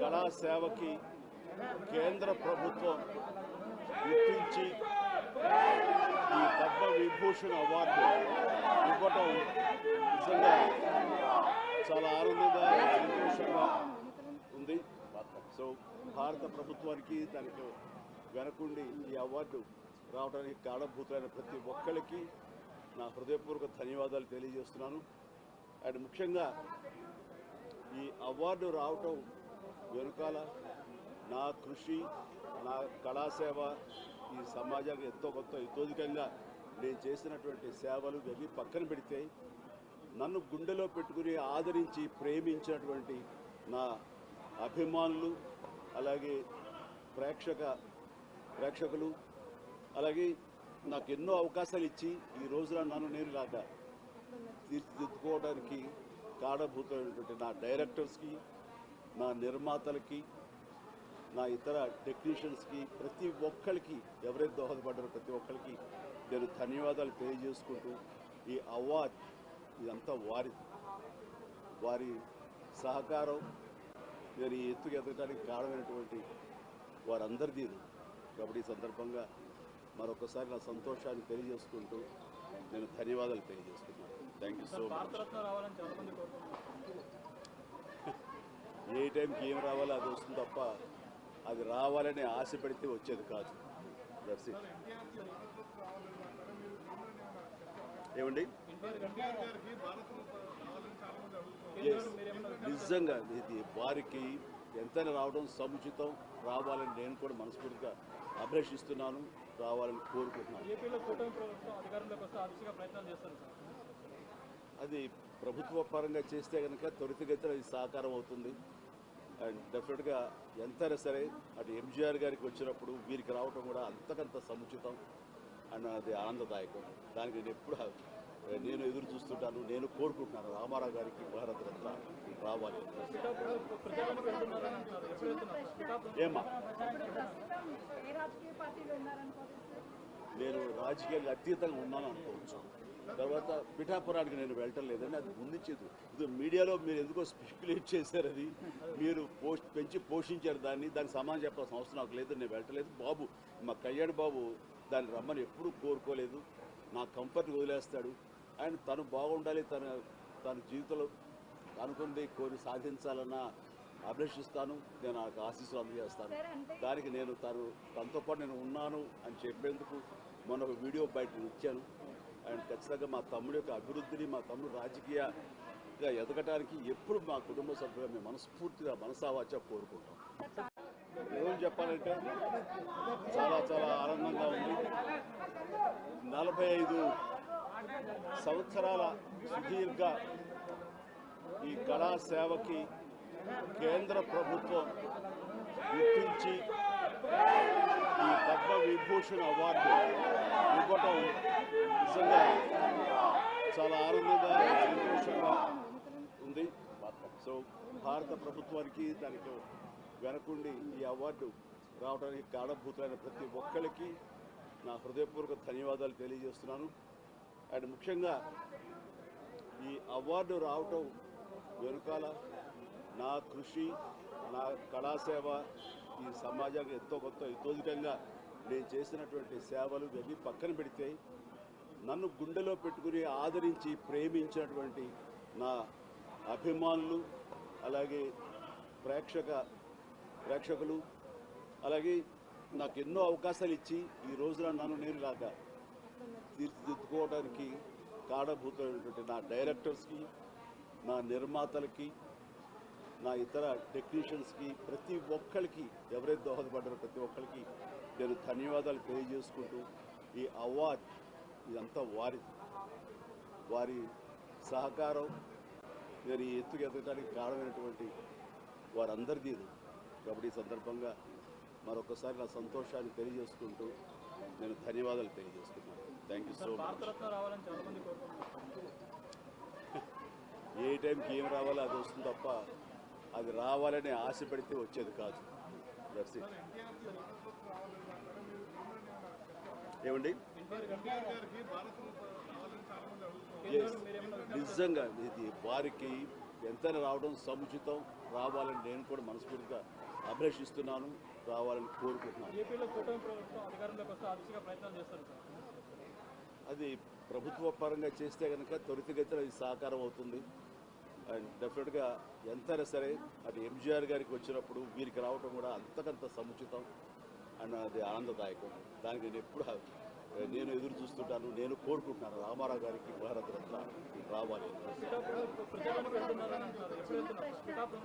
కళా సేవకి కేంద్ర ప్రభుత్వం గుర్తించి ఈ పద్మ విభూషణ్ అవార్డు ఇవ్వటం నిజంగా చాలా ఆనందంగా సంతోషంగా ఉంది. సో భారత ప్రభుత్వానికి దానికి వెనకుండి ఈ అవార్డు రావడానికి కారణభూతులైన ప్రతి ఒక్కరికి నా హృదయపూర్వక ధన్యవాదాలు తెలియజేస్తున్నాను. అండ్ ముఖ్యంగా ఈ అవార్డు రావటం వెనుకాల నా కృషి, నా కళాసేవ ఈ సమాజానికి ఎంతో కొంత ఇతోధికంగా నేను చేసినటువంటి సేవలు ఇవన్నీ పక్కన పెడితే నన్ను గుండెలో పెట్టుకుని ఆదరించి ప్రేమించినటువంటి నా అభిమానులు, అలాగే ప్రేక్షకులు, అలాగే నాకు ఎన్నో అవకాశాలు ఇచ్చి ఈ రోజున నన్ను నేను లాగా తీర్చిదిద్దుకోవడానికి కారణభూతమైనటువంటి నా డైరెక్టర్స్కి, నా నిర్మాతలకి, నా ఇతర టెక్నీషియన్స్కి, ప్రతి ఒక్కరికి ఎవరైతే దోహదపడ్డారో ప్రతి ఒక్కరికి నేను ధన్యవాదాలు తెలియజేసుకుంటూ ఈ అవార్డ్ ఇదంతా వారి సహకారం నేను ఈ ఎత్తుకు ఎదగడానికి కారణమైనటువంటి వారందరిదీ. కాబట్టి ఈ సందర్భంగా మరొకసారి నా సంతోషాన్ని తెలియజేసుకుంటూ నేను ధన్యవాదాలు తెలియజేస్తున్నాను. Thank you so much. ఏ టైంకి ఏం రావాలో అది వస్తుంది తప్ప అది రావాలని ఆశ పెడితే వచ్చేది కాదు. That's it. ఏమండి, నిజంగా ఇది వారికి ఎంతైనా రావడం సముచితం, రావాలని నేను కూడా మనస్ఫూర్తిగా అభిలషిస్తున్నాను, రావాలని కోరుకుంటున్నాను. అది ప్రభుత్వ పరంగా చేస్తే కనుక త్వరితగతిన అది సాకారం అవుతుంది. అండ్ డెఫినెట్గా ఎంతైనా సరే అటు ఎంజీఆర్ గారికి వచ్చినప్పుడు వీరికి రావటం కూడా అంతకంత సముచితం అండ్ అది ఆనందదాయకం. దానికి నేను ఎదురు చూస్తుంటాను, నేను కోరుకుంటున్నాను రామారావు గారికి భారతరత్న రావాలి. ఏమా, నేను రాజకీయాలకు అతీతంగా ఉన్నాను అనుకోవచ్చు. తర్వాత పిఠాపురానికి నేను వెళ్ళటం లేదని అది ముందుచేదు. ఇది మీడియాలో మీరు ఎందుకో స్పెక్యులేట్ చేశారు, అది మీరు పెంచి పోషించారు దానికి సమాధానం చెప్పాల్సిన అవసరం నాకు లేదు. నేను వెళ్ళటలేదు. బాబు, మా కళ్యాణ్ బాబు దాన్ని రమ్మని ఎప్పుడూ కోరుకోలేదు. నా కంఫర్ట్ వదిలేస్తాడు. అండ్ తను బాగుండాలి, తన జీవితంలో అనుకుంది కోరి సాధించాలన్న అభిలషిస్తాను. నేను నాకు ఆశీస్సులు అందజేస్తాను. దానికి నేను తనతో పాటు నేను ఉన్నాను అని చెప్పేందుకు మొన్న ఒక వీడియో బయట ఇచ్చాను. అండ్ ఖచ్చితంగా మా తమ్ముడి యొక్క అభివృద్ధిని, మా తమ్ముడు రాజకీయంగా ఎదగటానికి ఎప్పుడు మా కుటుంబ సభ్యులుగా మేము మనస్ఫూర్తిగా మనసావాచ కోరుకుంటాం. నిజం చెప్పాలంటే చాలా చాలా ఆనందంగా ఉంది. 45 సంవత్సరాల సుదీర్ఘ ఈ కళా సేవకి కేంద్ర ప్రభుత్వం గుర్తించి ఈ పద్మ విభూషణ్ అవార్డు ఇవ్వటం నిజంగా చాలా ఆనందంగా సంతోషంగా ఉంది. సో భారత ప్రభుత్వానికి దానికి వెనకుండి ఈ అవార్డు రావడానికి కారణభూతులైన ప్రతి ఒక్కరికి నా హృదయపూర్వక ధన్యవాదాలు తెలియజేస్తున్నాను. అండ్ ముఖ్యంగా ఈ అవార్డు రావటం వెనుకాల నా కృషి, నా కళాసేవ ఈ సమాజానికి ఎంతో కొంత ఇతోధికంగా నేను చేసినటువంటి సేవలు ఇవన్నీ పక్కన పెడితే నన్ను గుండెలో పెట్టుకుని ఆదరించి ప్రేమించినటువంటి నా అభిమానులు, అలాగే ప్రేక్షకులు, అలాగే నాకు ఎన్నో అవకాశాలు ఇచ్చి ఈ రోజున నన్ను నేను లాగా తీర్చిదిద్దుకోవడానికి కారణభూతమైనటువంటి నా డైరెక్టర్స్కి, నా నిర్మాతలకి, నా ఇతర టెక్నీషియన్స్కి, ప్రతి ఒక్కరికి ఎవరైతే దోహదపడ్డారో ప్రతి ఒక్కరికి నేను ధన్యవాదాలు తెలియజేసుకుంటూ ఈ అవార్డ్ ఇదంతా వారి సహకారం నేను ఈ ఎత్తుకు ఎదగడానికి కారణమైనటువంటి వారందరిదీ. కాబట్టి ఈ సందర్భంగా మరొకసారి నా సంతోషాన్ని తెలియజేసుకుంటూ నేను ధన్యవాదాలు తెలియజేస్తున్నాను. Thank you so much. ఏ టైంకి ఏం రావాలో అది వస్తుంది తప్ప అది రావాలని ఆశ పెడితే వచ్చేది కాదు. That's it. ఏమండి, నిజంగా ఇది వారికి ఎంతైనా రావడం సముచితం, రావాలని నేను కూడా మనస్ఫూర్తిగా అభిలషిస్తున్నాను, రావాలని కోరుకుంటున్నాను. ఏపీలో కూటమి ప్రభుత్వం అధికారంలోకి వస్తే ఆ దిశగా ప్రయత్నాలు చేస్తారు సార్. అది ప్రభుత్వ పరంగా చేస్తే కనుక త్వరితగతిన అది సాకారం అవుతుంది. అండ్ డెఫినెట్గా ఎంతైనా సరే అటు ఎంజీఆర్ గారికి వచ్చినప్పుడు వీరికి రావడం కూడా అంతకంత సముచితం అండ్ అది ఆనందదాయకం. దానికి నేను ఎదురు చూస్తుంటాను, నేను కోరుకుంటున్నాను రామారావు గారికి భారతరత్న రావాలి. పిఠాపురం ప్రచారానికి వెళ్తున్నారని అంటున్నారు. ఎప్పుడు వెళ్తున్నారు? పిఠాపురం